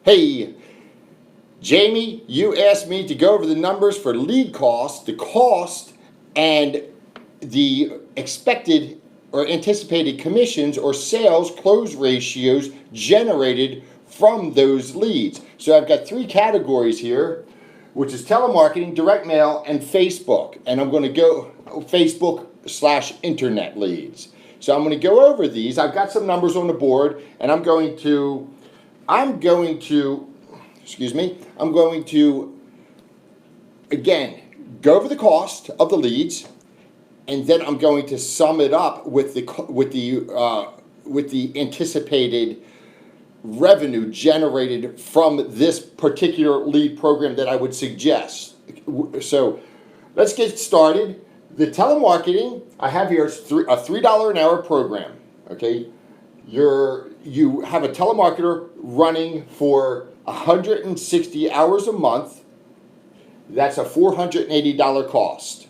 Hey, Jamie, you asked me to go over the numbers for lead cost, the cost, and the expected or anticipated commissions or sales close ratios generated from those leads. So I've got three categories here, which is telemarketing, direct mail, and Facebook. And I'm going to go Facebook/internet leads. So I'm going to go over these. I've got some numbers on the board, and I'm going to again go over the cost of the leads, and then I'm going to sum it up with the anticipated revenue generated from this particular lead program that I would suggest. So let's get started. The telemarketing I have here is a $3 an hour program. Okay, you have a telemarketer running for 160 hours a month. That's a $480 cost.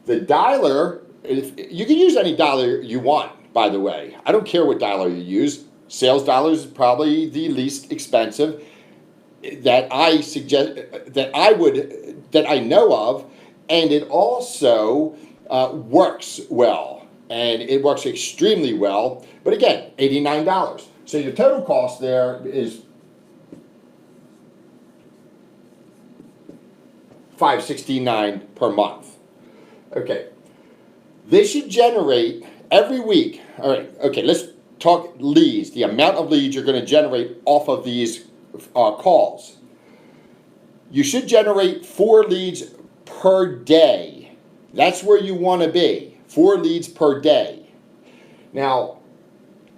The dialer, you can use any dialer you want, by the way. I don't care what dialer you use. Sales dialer is probably the least expensive that I suggest, that I know of, and it also works well, and it works extremely well. But again, $89. So your total cost there is $569 per month. Okay, they should generate every week. All right, okay, let's talk leads, the amount of leads you're going to generate off of these calls. You should generate 4 leads per day. That's where you want to be, 4 leads per day. Now,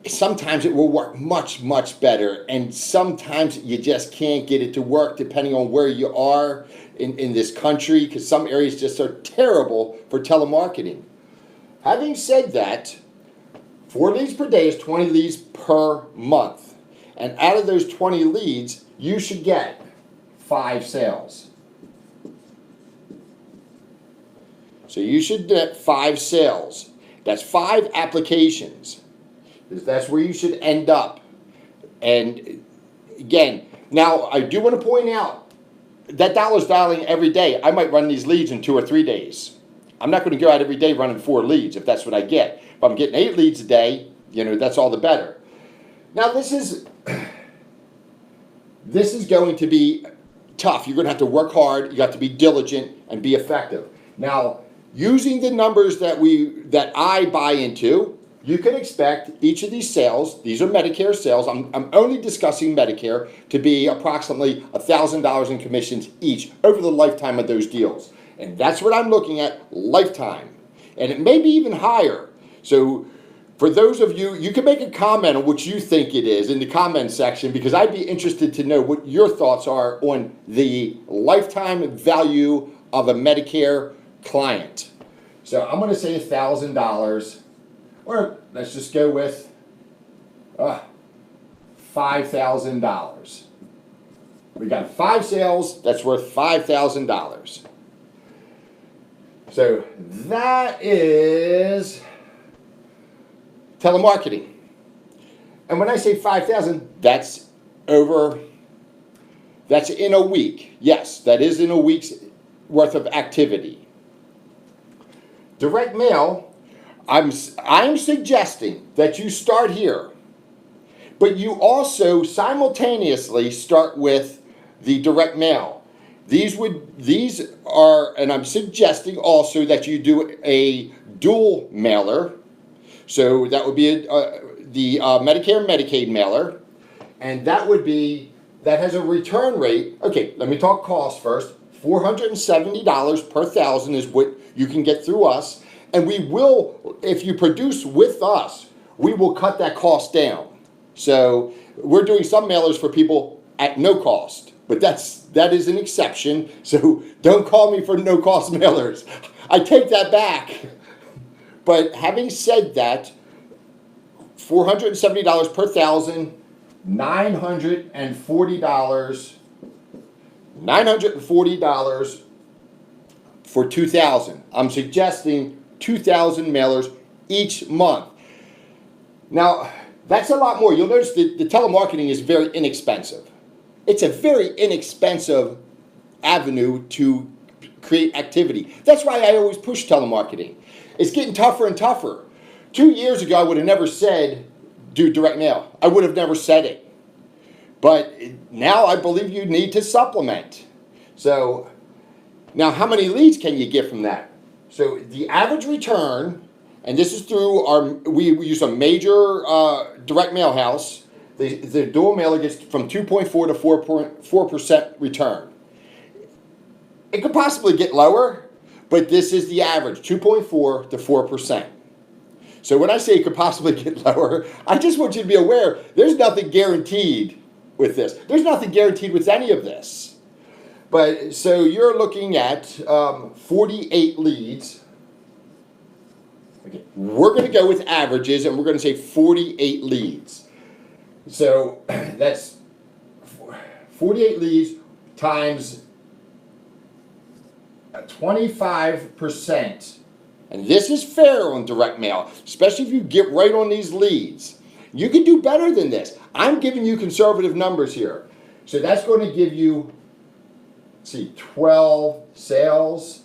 sometimes it will work much, much better, and sometimes you just can't get it to work depending on where you are in this country, because some areas just are terrible for telemarketing. Having said that, 4 leads per day is 20 leads per month. And out of those 20 leads, you should get 5 sales. So you should get 5 sales. That's 5 applications. That's where you should end up. And again, now I do want to point out that dialer's dialing every day. I might run these leads in 2 or 3 days. I'm not going to go out every day running 4 leads if that's what I get. If I'm getting 8 leads a day, that's all the better. Now this is going to be tough. You're going to have to work hard. You have to be diligent and be effective. Now, using the numbers that I buy into, you can expect each of these sales, these are Medicare sales, I'm only discussing Medicare, to be approximately $1,000 in commissions each over the lifetime of those deals. And that's what I'm looking at, lifetime. And it may be even higher. So for those of you, you can make a comment on what you think it is in the comment section, because I'd be interested to know what your thoughts are on the lifetime value of a Medicare client. So I'm going to say $1,000. Or let's just go with $5,000. We got 5 sales, that's worth $5,000. So that is telemarketing. And when I say 5,000, that's in a week. Yes, that is in a week's worth of activity. Direct mail, I'm suggesting that you start here, but you also simultaneously start with the direct mail. These are, and I'm suggesting also that you do a dual mailer. So that would be the Medicare Medicaid mailer, and that has a return rate. Okay, let me talk cost first. $470 per 1,000 is what you can get through us. And we will, if you produce with us, we will cut that cost down. So we're doing some mailers for people at no cost, but that is an exception. So don't call me for no cost mailers. I take that back. But having said that, $470 per 1,000, $940 for 2,000. I'm suggesting 2,000 mailers each month. Now, That's a lot more. You'll notice that the telemarketing is very inexpensive. It's a very inexpensive avenue to create activity. That's why I always push telemarketing. It's getting tougher and tougher. 2 years ago, I would have never said do direct mail. I would have never said it. But now I believe you need to supplement. So now how many leads can you get from that? So the average return, and this is through we use a major direct mail house. The dual mailer gets from 2.4 to 4.4% return. It could possibly get lower, but this is the average, 2.4 to 4%. So when I say it could possibly get lower, I just want you to be aware, there's nothing guaranteed with this. There's nothing guaranteed with any of this. But so you're looking at 48 leads. Okay. We're going to go with averages, and we're going to say 48 leads. So that's 48 leads times 25%. And this is fair on direct mail, especially if you get right on these leads. You can do better than this. I'm giving you conservative numbers here. So that's going to give you, let's see, 12 sales.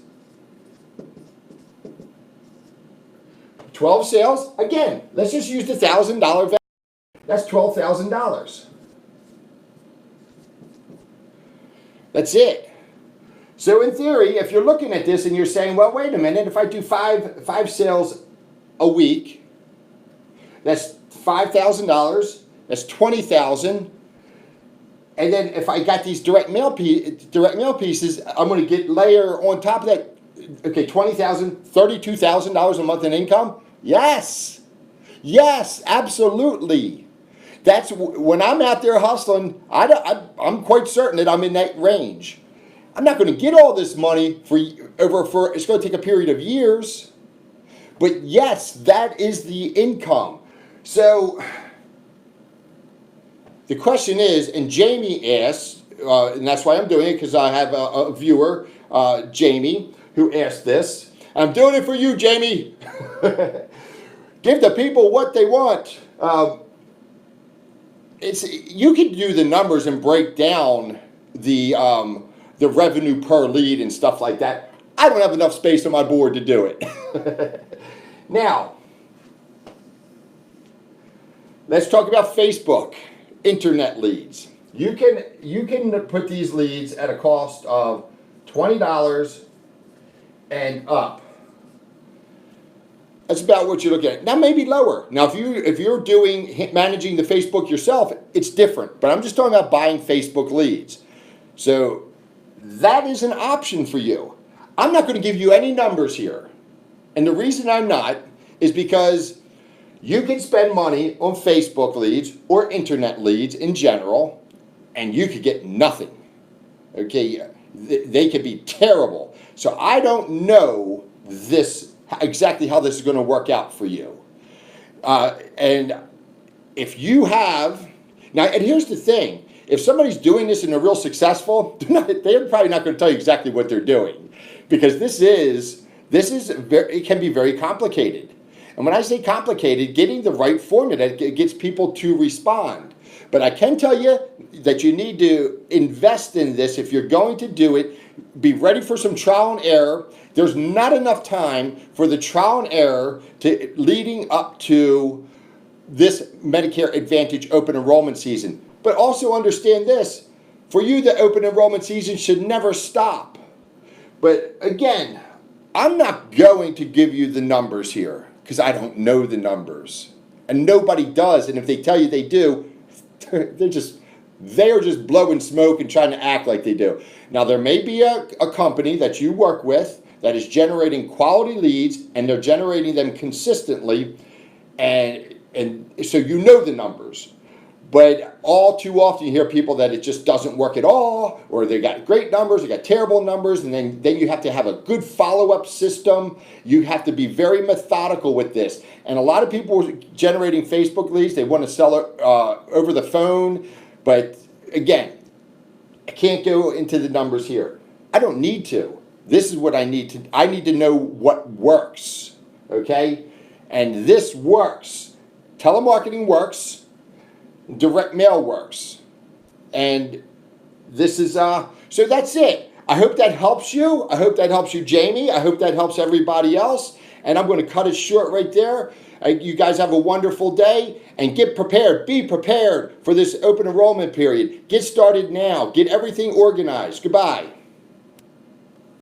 12 sales, again, let's just use the $1,000 value. That's $12,000. That's it. So in theory, if you're looking at this and you're saying, well, wait a minute, if I do five sales a week, that's $5,000, that's $20,000. And then if I got these direct mail pieces, I'm going to get layer on top of that, okay, $20,000, $32,000 a month in income? Yes. Yes, absolutely. That's when I'm out there hustling, I'm quite certain that I'm in that range. I'm not going to get all this money for it's going to take a period of years. But yes, that is the income. So the question is, and Jamie asked, and that's why I'm doing it, because I have a viewer, Jamie, who asked this. I'm doing it for you, Jamie. Give the people what they want. You could do the numbers and break down the revenue per lead and stuff like that. I don't have enough space on my board to do it. Now, let's talk about Facebook, internet leads. You can put these leads at a cost of $20 and up. That's about what you're looking at. Now, maybe lower. Now, if you're managing the Facebook yourself, it's different. But I'm just talking about buying Facebook leads. So that is an option for you. I'm not going to give you any numbers here. And the reason I'm not is because you can spend money on Facebook leads or internet leads in general, and you could get nothing. Okay, they could be terrible. So I don't know exactly how this is going to work out for you. And if you have, now, and here's the thing, if somebody's doing this and they're real successful, they're probably not going to tell you exactly what they're doing, because it can be very complicated. And when I say complicated, getting the right formula gets people to respond. But I can tell you that you need to invest in this if you're going to do it. Be ready for some trial and error. There's not enough time for the trial and error leading up to this Medicare Advantage open enrollment season. But also understand this, for you, the open enrollment season should never stop. But again, I'm not going to give you the numbers here because I don't know the numbers. And nobody does. And if they tell you they do, they are just blowing smoke and trying to act like they do. Now, there may be a company that you work with that is generating quality leads, and they're generating them consistently, and so you know the numbers. But all too often you hear people that it just doesn't work at all, or they got great numbers, they got terrible numbers, and then you have to have a good follow-up system. You have to be very methodical with this. And a lot of people generating Facebook leads, they want to sell it over the phone. But again, I can't go into the numbers here. I don't need to. This is what I need to. I need to know what works, okay? And this works. telemarketing works, direct mail works. And this is, so that's it. I hope that helps you. I hope that helps you, Jamie. I hope that helps everybody else. And I'm going to cut it short right there. You guys have a wonderful day and get prepared. Be prepared for this open enrollment period. Get started now. Get everything organized. Goodbye.